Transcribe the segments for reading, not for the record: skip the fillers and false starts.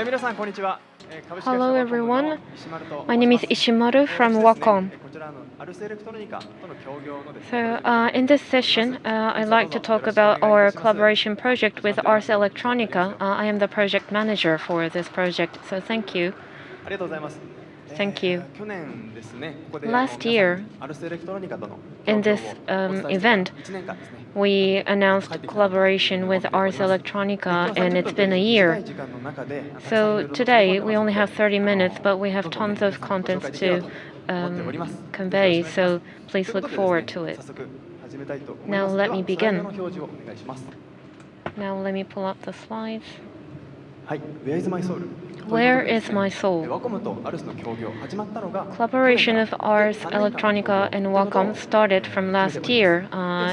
Hello everyone, my name is Ishimaru from Wacom. So in this session, I'd like to talk about our collaboration project with Ars Electronica. I am the project manager for this project, so thank you. Thank you. Last year, in this event, we announced collaboration with Ars Electronica, and it's been a year. So today, we only have 30 minutes, but we have tons of contents to convey, so please look forward to it. Now let me begin. Now let me pull up the slides. Where is my soul? Collaboration of Ars Electronica and Wacom started from last year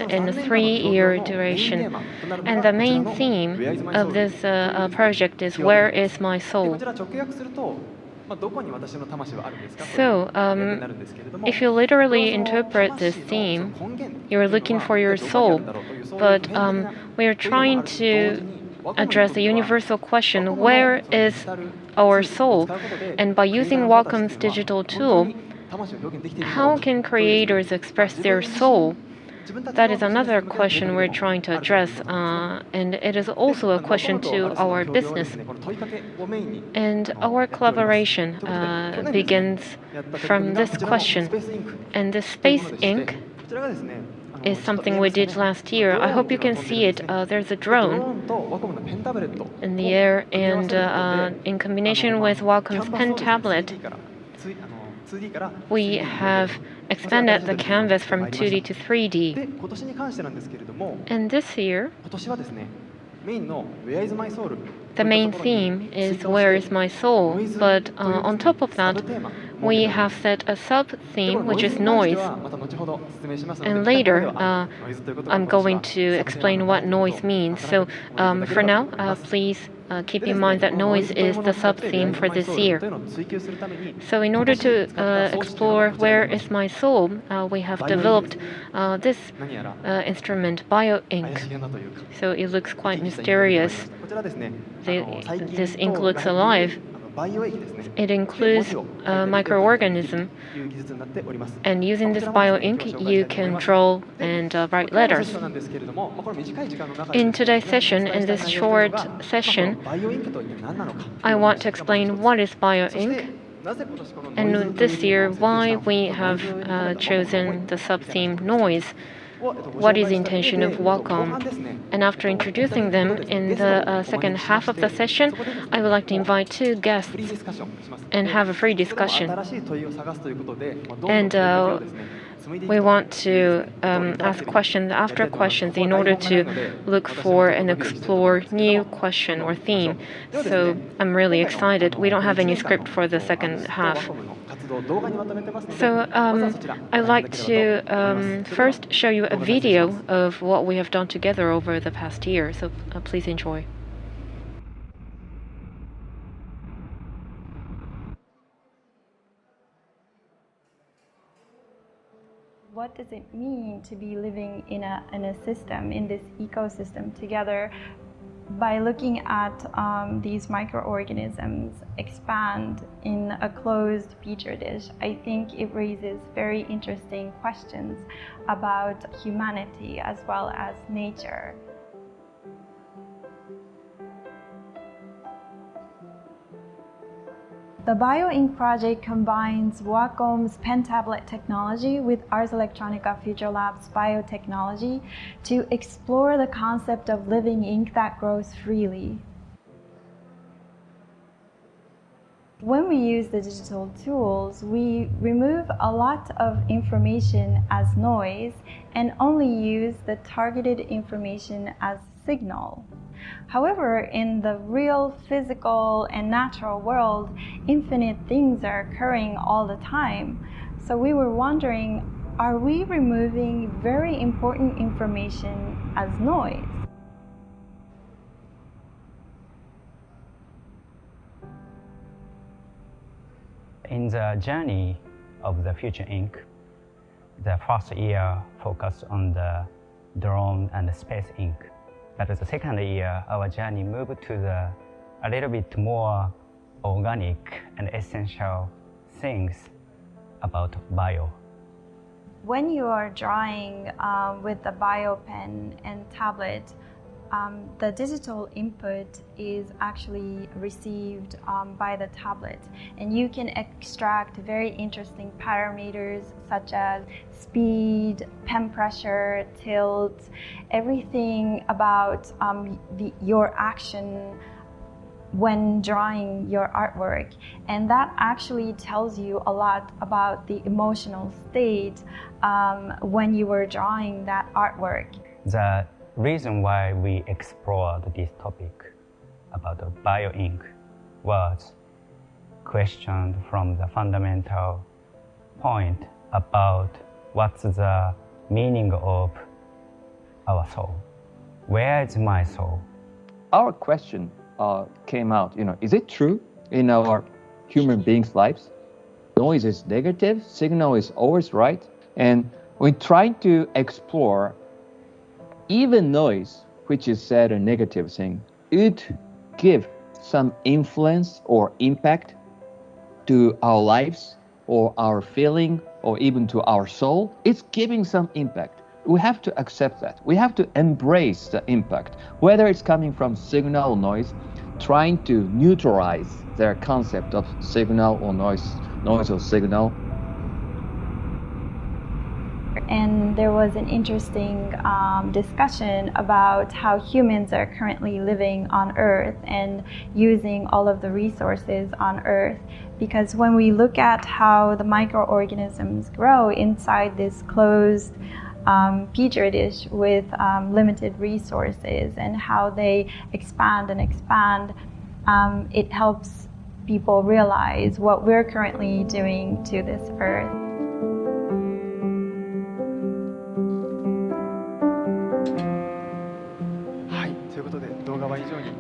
in a 3-year duration. And the main theme of this project is Where is my soul? So, if you literally interpret this theme, you're looking for your soul. But we are trying to address the universal question, where is our soul? And by using Wacom's digital tool, how can creators express their soul? That is another question we're trying to address, and it is also a question to our business. And our collaboration begins from this question, and the Space Ink is something we did last year. I hope you can see it. There's a drone in the air, and in combination with Wacom's pen tablet, we have expanded the canvas from 2D to 3D. And this year, the main theme is Where is my soul? But on top of that, we have set a sub-theme, which is noise. And later, I'm going to explain what noise means. So for now, please keep in mind that noise is the sub-theme for this year. So in order to explore Where is my soul, we have developed this instrument, Bioink. So it looks quite mysterious. This ink looks alive. It includes a microorganism, and using this Bioink, you can draw and write letters. In today's session, in this short session, I want to explain what is Bioink, and this year why we have chosen the sub-theme noise. What is the intention of Wacom? And after introducing them in the second half of the session, I would like to invite 2 guests and have a free discussion. And we want to ask questions after questions in order to look for and explore new question or theme. So I'm really excited. We don't have any script for the second half. So I'd like to first show you a video of what we have done together over the past year. So please enjoy. What does it mean to be living in a system, in this ecosystem together? By looking at these microorganisms expand in a closed petri dish, I think it raises very interesting questions about humanity as well as nature. The Bioink Project combines Wacom's pen tablet technology with Ars Electronica Future Labs biotechnology to explore the concept of living ink that grows freely. When we use the digital tools, we remove a lot of information as noise and only use the targeted information as signal. However, in the real physical and natural world, infinite things are occurring all the time. So we were wondering, are we removing very important information as noise? In the journey of the Future Ink, the first year focused on the drone and the space ink. But the second year, our journey moved to a little bit more organic and essential things about bio. When you are drawing with the bio pen and tablet, the digital input is actually received by the tablet, and you can extract very interesting parameters such as speed, pen pressure, tilt, everything about your action when drawing your artwork, and that actually tells you a lot about the emotional state when you were drawing that artwork. The reason why we explored this topic about the bioink was questioned from the fundamental point about what's the meaning of our soul. Where is my soul? Our question came out, is it true in our human beings' lives? Noise is negative, signal is always right. And we tried to explore even noise, which is said a negative thing, it give some influence or impact to our lives or our feeling or even to our soul. It's giving some impact. We have to accept that. We have to embrace the impact, whether it's coming from signal or noise, trying to neutralize their concept of signal or noise or signal. And there was an interesting discussion about how humans are currently living on Earth and using all of the resources on Earth. Because when we look at how the microorganisms grow inside this closed petri dish with limited resources and how they expand and expand, it helps people realize what we're currently doing to this Earth.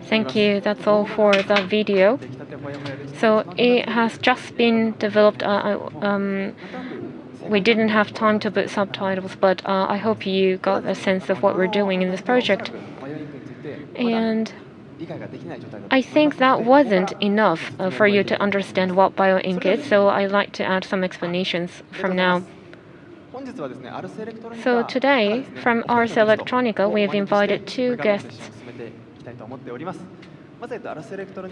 Thank you. That's all for the video. So it has just been developed. We didn't have time to put subtitles, but I hope you got a sense of what we're doing in this project. And I think that wasn't enough for you to understand what bioink is, so I'd like to add some explanations from now. So today, from Ars Electronica, we have invited two guests.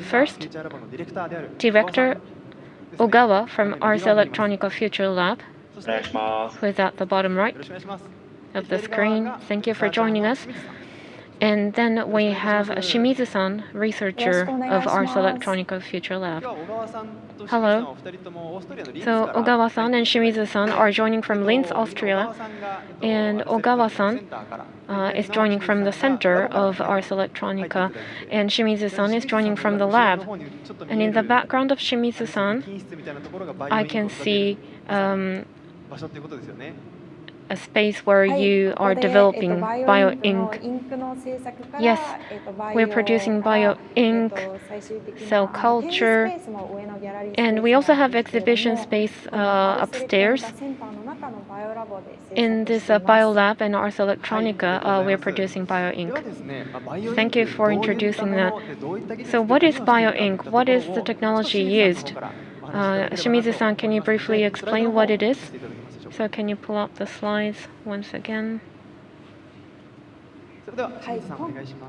First, Director Ogawa from Ars Electronica Future Lab, who is at the bottom right of the screen. Thank you for joining us. And then we have Shimizu-san, researcher of Ars Electronica Future Lab. Hello. So Ogawa-san and Shimizu-san are joining from Linz, Austria, and Ogawa-san is joining from the center of Ars Electronica, and Shimizu-san is joining from the lab. And in the background of Shimizu-san, I can see a space where you are developing bioink. Yes, we're producing bioink, cell culture, and we also have exhibition space upstairs. In this biolab and Ars Electronica, we're producing bioink. Thank you for introducing that. So what is bioink? What is the technology used? Shimizu-san, can you briefly explain what it is? So can you pull up the slides once again?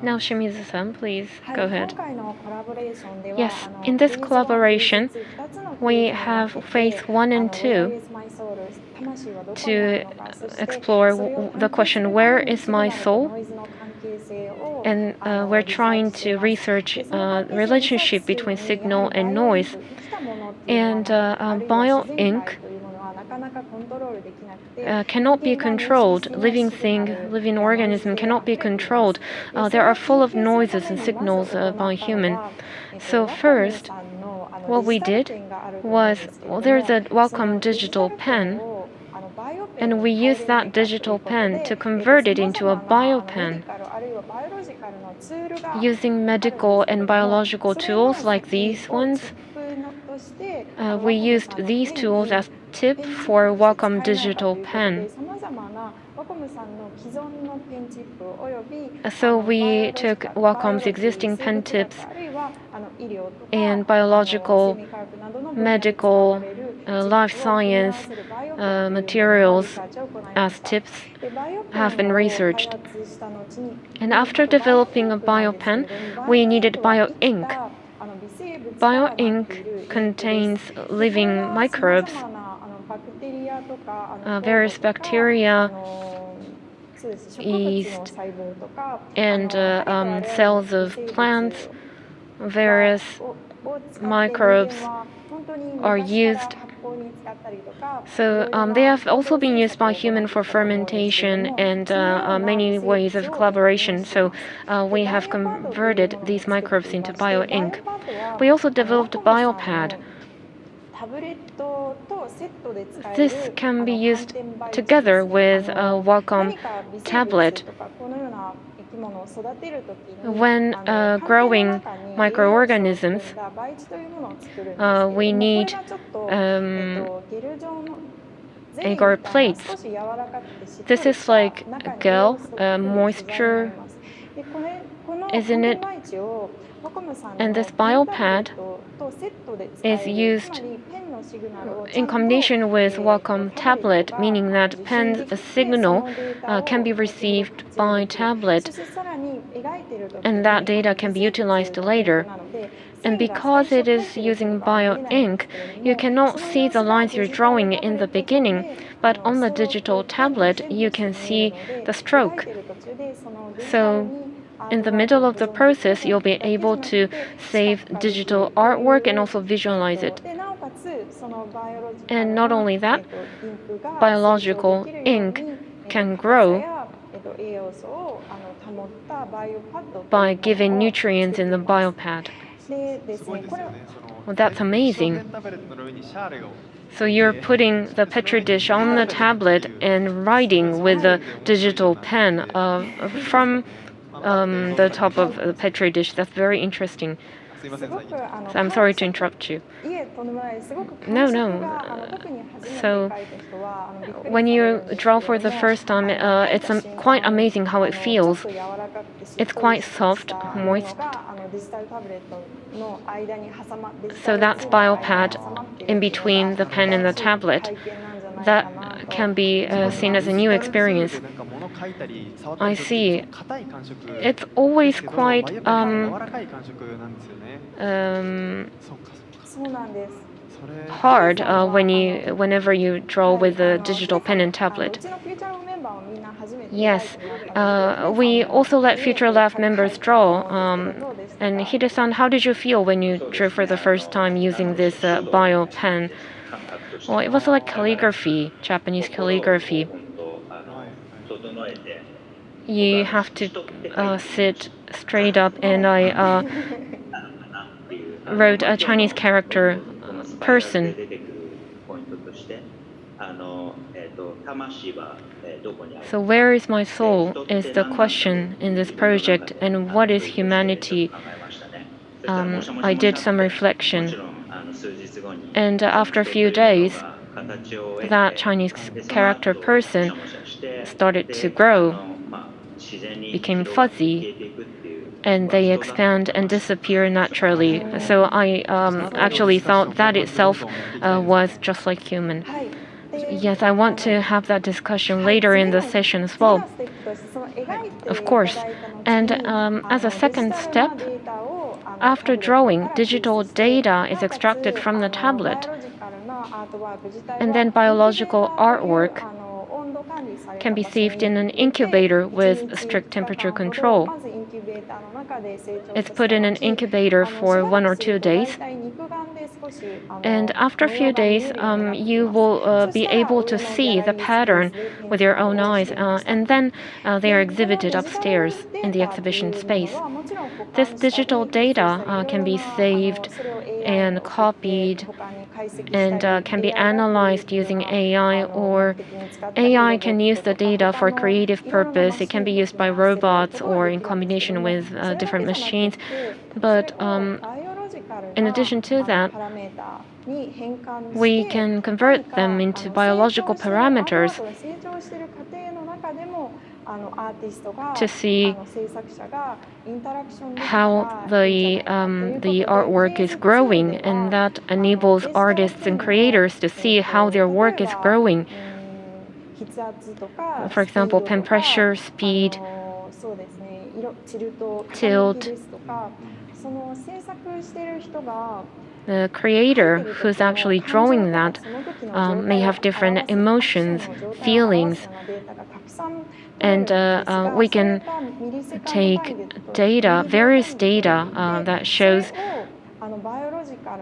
Now Shimizu-san, please go ahead. Yes, in this collaboration, we have phase 1 and 2 to explore the question, where is my soul? And we're trying to research relationship between signal and noise. And bioink cannot be controlled. Living organism cannot be controlled. They are full of noises and signals by human. So first, what we did was, there's a Wacom digital pen, and we used that digital pen to convert it into a biopen using medical and biological tools like these ones. We used these tools as tip for Wacom digital pen. So we took Wacom's existing pen tips and biological, medical, life science materials as tips have been researched. And after developing a biopen, we needed bioink. Bioink contains living microbes, various bacteria, yeast, and cells of plants. Various microbes are used. So they have also been used by humans for fermentation and many ways of collaboration. So we have converted these microbes into bioink. We also developed a biopad. This can be used together with a Wacom tablet. When growing microorganisms, we need agar plates. This is like a gel, moisture is in it, and this biopad is used in combination with Wacom tablet, meaning that pen's signal can be received by tablet, and that data can be utilized later. And because it is using bioink, you cannot see the lines you're drawing in the beginning, but on the digital tablet, you can see the stroke. So in the middle of the process, you'll be able to save digital artwork and also visualize it. And not only that, biological ink can grow by giving nutrients in the biopad. Well, that's amazing. So you're putting the Petri dish on the tablet and writing with the digital pen from the top of the Petri dish. That's very interesting. So I'm sorry to interrupt you. No. So when you draw for the first time, it's quite amazing how it feels. It's quite soft, moist. So that's biopad in between the pen and the tablet. That can be seen as a new experience. I see. It's always quite hard whenever you draw with a digital pen and tablet. Yes, we also let Future Lab members draw. And Hide-san, how did you feel when you drew for the first time using this bio pen? Well, it was like calligraphy, Japanese calligraphy. You have to sit straight up, and I wrote a Chinese character person. So where is my soul is the question in this project, and what is humanity? I did some reflection, and after a few days, that Chinese character person started to grow, became fuzzy, and they expand and disappear naturally. So I actually thought that itself was just like human. Yes, I want to have that discussion later in the session as well. Of course. And as a second step, after drawing, digital data is extracted from the tablet. And then biological artwork can be saved in an incubator with strict temperature control. It's put in an incubator for 1 or 2 days. And after a few days, you will be able to see the pattern with your own eyes. And then they are exhibited upstairs in the exhibition space. This digital data can be saved and copied and can be analyzed using AI, or AI can use the data for creative purpose. It can be used by robots or in combination with different machines. But in addition to that, we can convert them into biological parameters. to see how the artwork is growing, and that enables artists and creators to see how their work is growing. For example, pen pressure, speed, tilt. The creator who's actually drawing that may have different emotions, feelings, and we can take data, various data that shows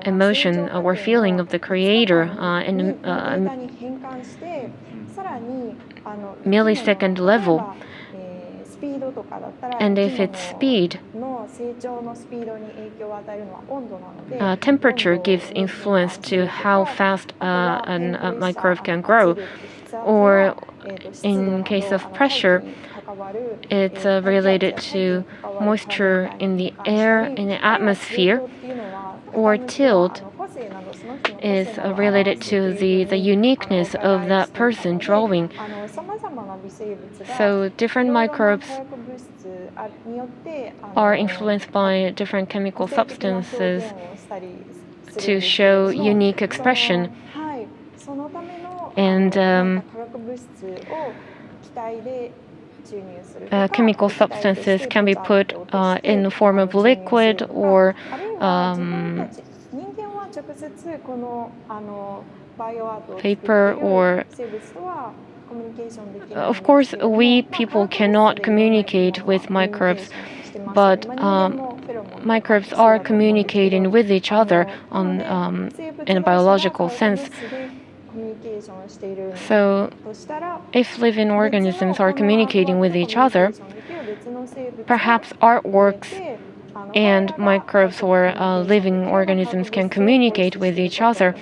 emotion or feeling of the creator in millisecond level. And if it's speed, temperature gives influence to how fast a microbe can grow. Or in case of pressure, it's related to moisture in the air, in the atmosphere. Or tilt is related to the uniqueness of that person drawing. So different microbes are influenced by different chemical substances to show unique expression. And chemical substances can be put in the form of liquid or paper, or of course we people cannot communicate with microbes, but microbes are communicating with each other in a biological sense. So if living organisms are communicating with each other, perhaps artworks and microbes or living organisms can communicate with each other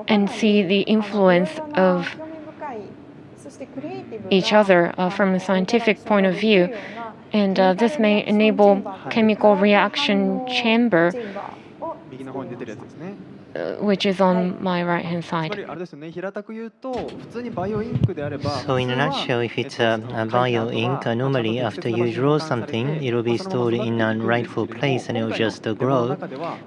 and see the influence of each other from a scientific point of view. And this may enable chemical reaction chamber, which is on my right-hand side. So in a nutshell, if it's a bioink, normally after you draw something, it will be stored in a rightful place and it will just grow.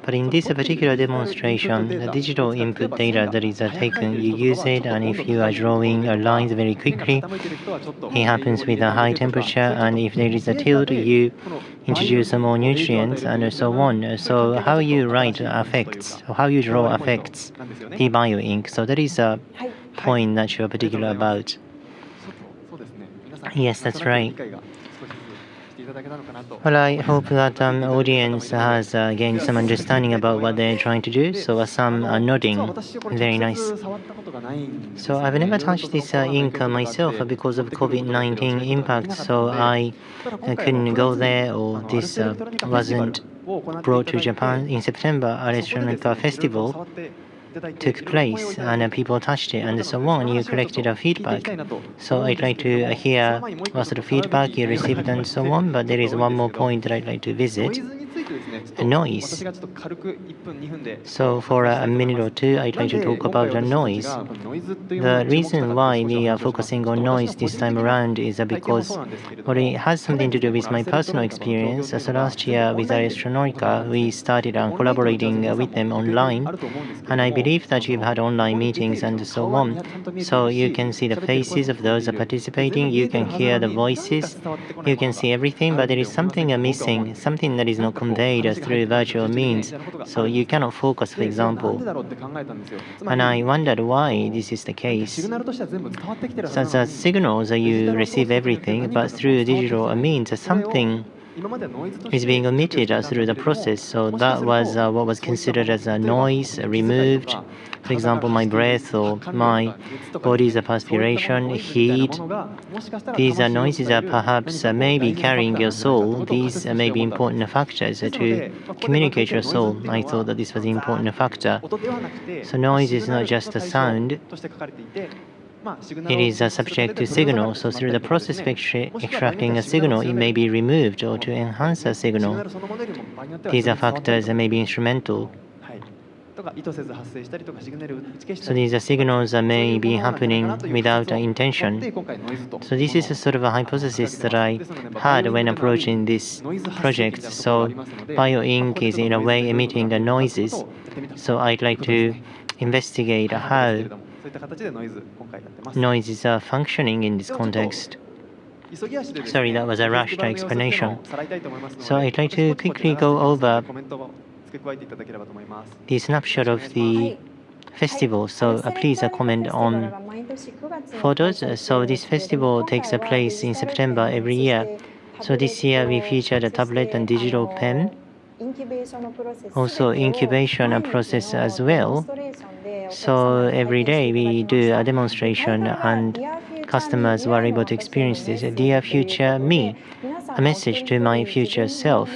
But in this particular demonstration, the digital input data that is taken, you use it, and if you are drawing lines very quickly, it happens with a high temperature, and if there is a tilt, you introduce some more nutrients and so on. So how you write affects, or how you draw affects the bioink. So that is a point that you're particular about. Yes, that's right. Well, I hope that audience has gained some understanding about what they're trying to do. So some are nodding. Very nice. So I've never touched this ink myself because of COVID-19 impact. So I couldn't go there, or this wasn't brought to Japan. In September, Electronica Festival took place and people touched it and so on. You collected a feedback. So I'd like to hear what sort of feedback you received and so on. But there is one more point that I'd like to visit. Noise. So for a minute or two, I'd like to talk about the noise. The reason why we are focusing on noise this time around is because it has something to do with my personal experience. So last year with Electronica, we started collaborating with them online, and I believe that you've had online meetings and so on. So you can see the faces of those participating, you can hear the voices, you can see everything, but there is something missing, something that is not conveyed through virtual means, so you cannot focus, for example. And I wondered why this is the case. So the signals, you receive everything, but through digital means, something is being omitted through the process. So that was what was considered as a noise removed. For example, my breath or my body's perspiration, heat. These noises are perhaps maybe carrying your soul. These may be important factors to communicate your soul. I thought that this was an important factor. So noise is not just a sound. It is subject to signal, so through the process of extracting a signal, it may be removed or to enhance a signal. These are factors that may be instrumental. So these signals may be happening without intention. So this is a sort of a hypothesis that I had when approaching this project. So Bioink is in a way emitting noises. So I'd like to investigate how noises are functioning in this context. Sorry, that was a rushed explanation. So I'd like to quickly go over the snapshot of the festival. So please comment on photos. So this festival takes place in September every year. So this year we featured a tablet and digital pen. Also incubation process as well. So every day we do a demonstration and customers were able to experience this. Dear future me, a message to my future self.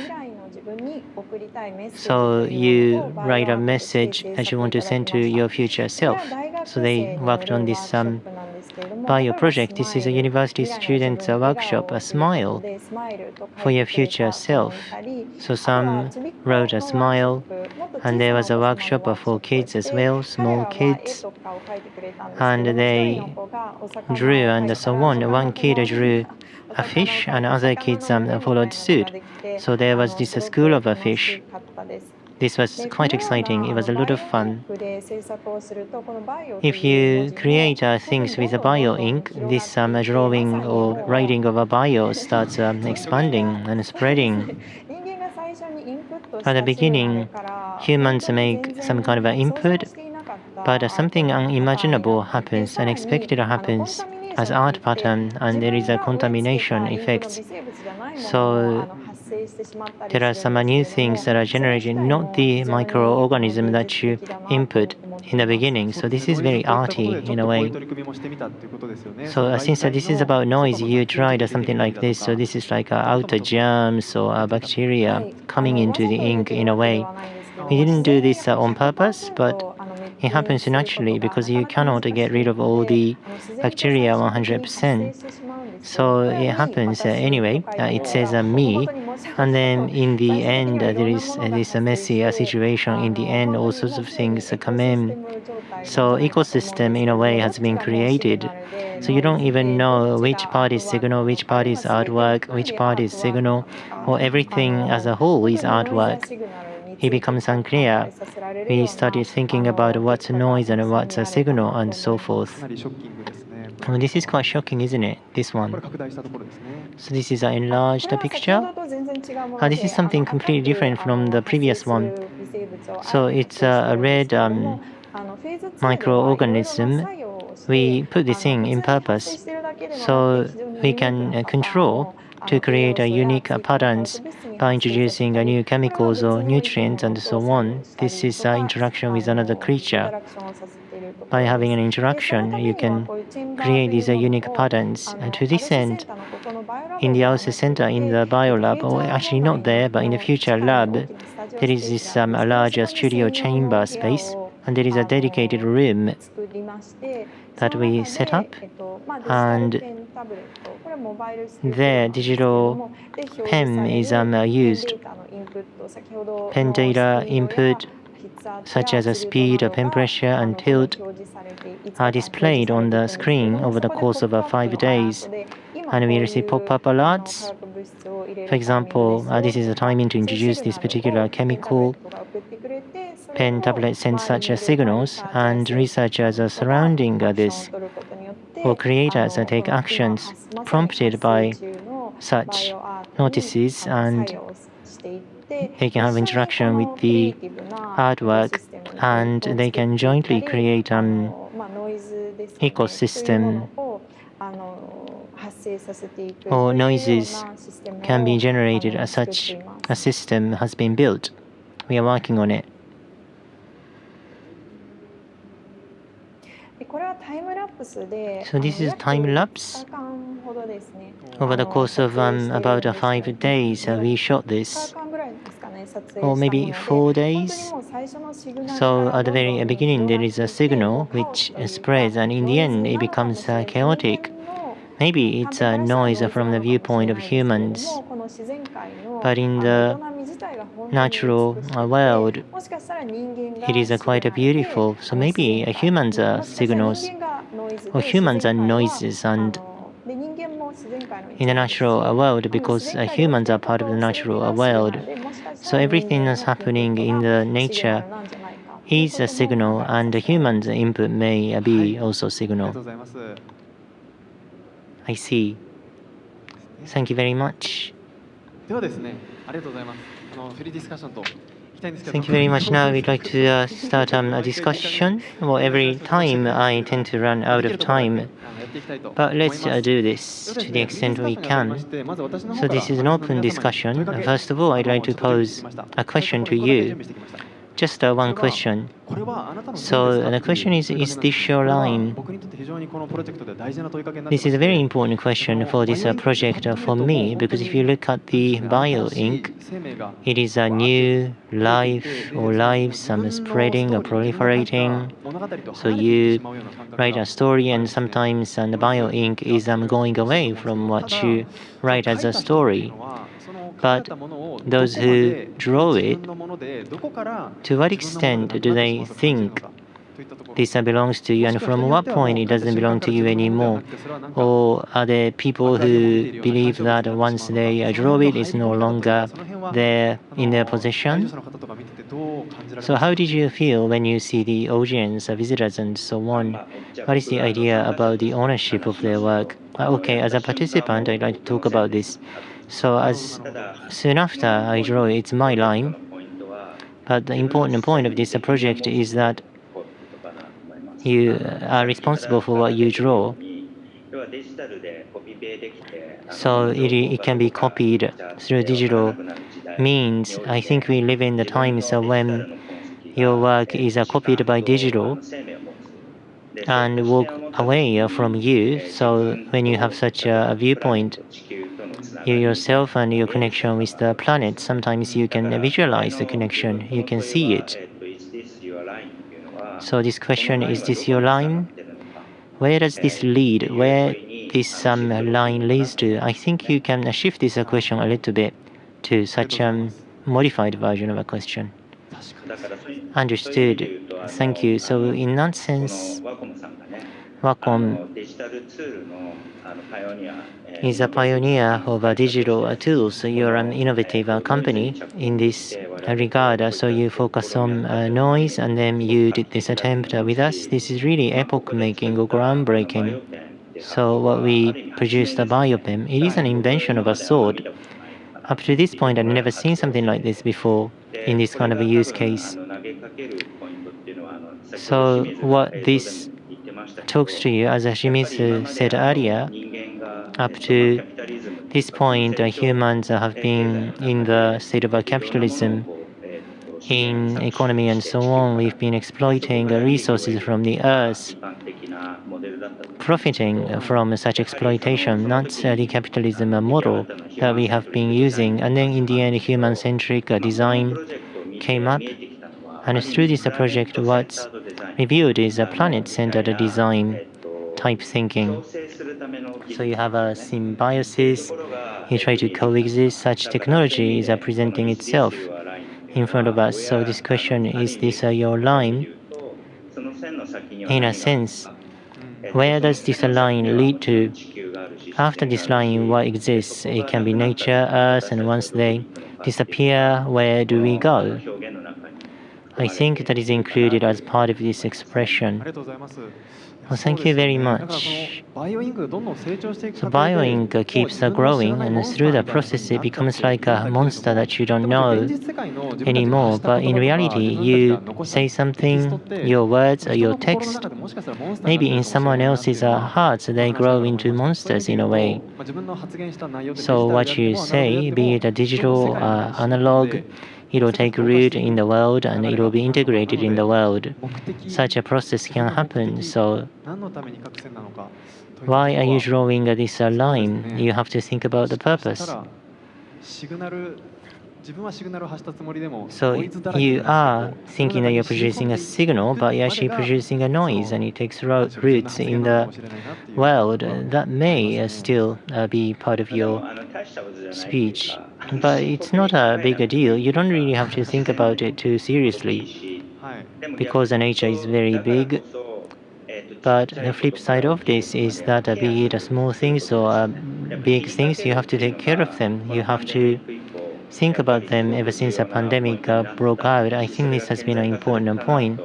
So you write a message that you want to send to your future self. So they worked on this bio project. This is a university student's workshop, a smile for your future self. So some wrote a smile, and there was a workshop for kids as well, small kids, and they drew and so on. One kid drew a fish, and other kids followed suit. So there was this school of a fish. This was quite exciting. It was a lot of fun. If you create things with a Bioink, this drawing or writing of a bio starts expanding and spreading. At the beginning, humans make some kind of an input, but something unimaginable happens, unexpected happens as art pattern, and there is a contamination effects. So there are some new things that are generated, not the microorganism that you input in the beginning. So this is very arty in a way. So since this is about noise, you tried something like this. So this is like outer germs or bacteria coming into the ink in a way. We didn't do this on purpose, but it happens naturally because you cannot get rid of all the bacteria 100%. So it happens anyway. It says me, and then in the end there is this messy situation. In the end, all sorts of things come in. So ecosystem in a way has been created. So you don't even know which part is signal, which part is artwork, which part is signal, or everything as a whole is artwork. It becomes unclear. We started thinking about what's a noise and what's a signal and so forth. This is quite shocking, isn't it? This one. So this is an enlarged picture. This is something completely different from the previous one. So it's a red microorganism. We put this in purpose so we can control to create a unique patterns by introducing new chemicals or nutrients and so on. This is interaction with another creature. By having an interaction, you can create these unique patterns. And to this end, in the outer center in the biolab, or actually not there, but in the future lab, there is this larger studio chamber space, and there is a dedicated room that we set up, and there digital pen is used. Pen data input such as speed, pen pressure, and tilt are displayed on the screen over the course of 5 days, and we receive pop-up alerts. For example, this is the timing to introduce this particular chemical. Pen tablet sends such signals, and researchers are surrounding this, or creators take actions prompted by such notices, and they can have interaction with the artwork, and they can jointly create an ecosystem, or noises can be generated as such a system has been built. We are working on it. So this is time lapse. Over the course of about 5 days, we shot this, or maybe 4 days. So at the very beginning, there is a signal which spreads, and in the end, it becomes chaotic. Maybe it's a noise from the viewpoint of humans. But in the natural world, it is quite beautiful. So maybe humans are signals, or humans are noises, and in the natural world, because humans are part of the natural world. So everything that's happening in the nature is a signal, and the human's input may be also signal. I see. Thank you very much. Thank you very much. Now we'd like to start a discussion. Well, every time I tend to run out of time, but let's do this to the extent we can. So this is an open discussion. First of all, I'd like to pose a question to you. Just one question. So the question is this your line? This is a very important question for this project for me, because if you look at the Bioink, it is a new life or lives spreading or proliferating. So you write a story, and sometimes the Bioink is going away from what you write as a story. But those who draw it, to what extent do they think this belongs to you, and from what point it doesn't belong to you anymore? Or are there people who believe that once they draw it, it's no longer there in their possession? So how did you feel when you see the audience, visitors, and so on? What is the idea about the ownership of their work? Okay, as a participant, I'd like to talk about this. So as soon after I draw, it's my line. But the important point of this project is that you are responsible for what you draw. So it can be copied through digital means. I think we live in the times when your work is copied by digital and walk away from you. So when you have such a viewpoint, you yourself and your connection with the planet, sometimes you can visualize the connection, you can see it. So this question, is this your line? Where does this lead? Where this line leads to? I think you can shift this question a little bit to such a modified version of a question. Understood. Thank you. So in that sense, Wacom is a pioneer of digital tools. You're an innovative company in this regard. So you focus on noise, and then you did this attempt with us. This is really epoch-making or groundbreaking. So what we produced, the BioPen, it is an invention of a sort. Up to this point, I've never seen something like this before in this kind of a use case. So what this talks to you, as Shimizu said earlier, up to this point, humans have been in the state of capitalism, in economy and so on. We've been exploiting resources from the earth, profiting from such exploitation. That's the capitalism model that we have been using. And then in the end, human-centric design came up. And through this project, what's revealed is a planet-centered design type thinking. So you have a symbiosis, you try to coexist. Such technology is presenting itself in front of us. So this question, is this your line? In a sense, where does this line lead to? After this line, what exists? It can be nature, earth, and once they disappear, where do we go? I think that is included as part of this expression. Well, thank you very much. So Bioink keeps growing, and through the process it becomes like a monster that you don't know anymore. But in reality, you say something, your words, your text, maybe in someone else's hearts, they grow into monsters in a way. So what you say, be it a digital, analog, it will take root in the world and it will be integrated in the world. Such a process can happen. So why are you drawing this line? You have to think about the purpose. So you are thinking that you're producing a signal, but you're actually producing a noise, and it takes roots in the world. That may still be part of your speech. But it's not a big deal. You don't really have to think about it too seriously because nature is very big. But the flip side of this is that be it small things or big things, you have to take care of them. You have to think about them ever since the pandemic broke out. I think this has been an important point.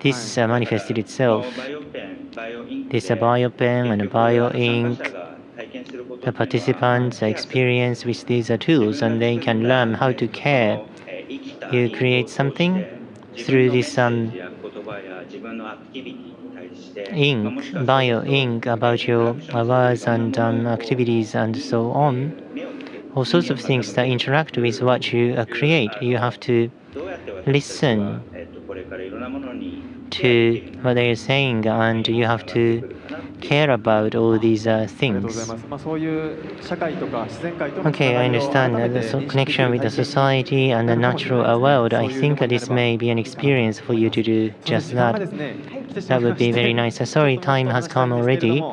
This manifested itself. This biopen and bioink. The participants experience with these tools and they can learn how to care. You create something through this ink, bioink about your words and activities and so on. All sorts of things that interact with what you create. You have to listen to what they are saying and you have to care about all these things. Okay, I understand the connection with the society and the natural world. I think this may be an experience for you to do just that. That would be very nice. Sorry, time has come already.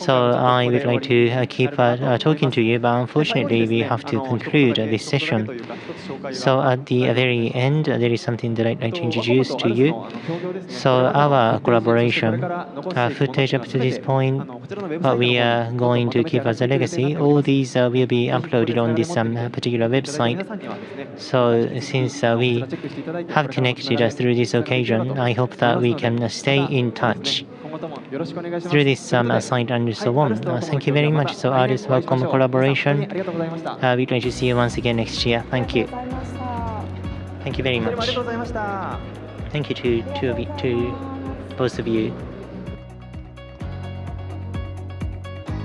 So I would like to keep talking to you, but unfortunately we have to conclude this session. So at the very end, there is something that I'd like to introduce to you. So our collaboration footage up to this point, what we are going to keep as a legacy, all these will be uploaded on this particular website. So since we have connected through this occasion, I hope that we can stay in touch through this site and so on. Thank you very much. So artists welcome collaboration. We'd like to see you once again next year. Thank you. Thank you very much. Thank you to both of you.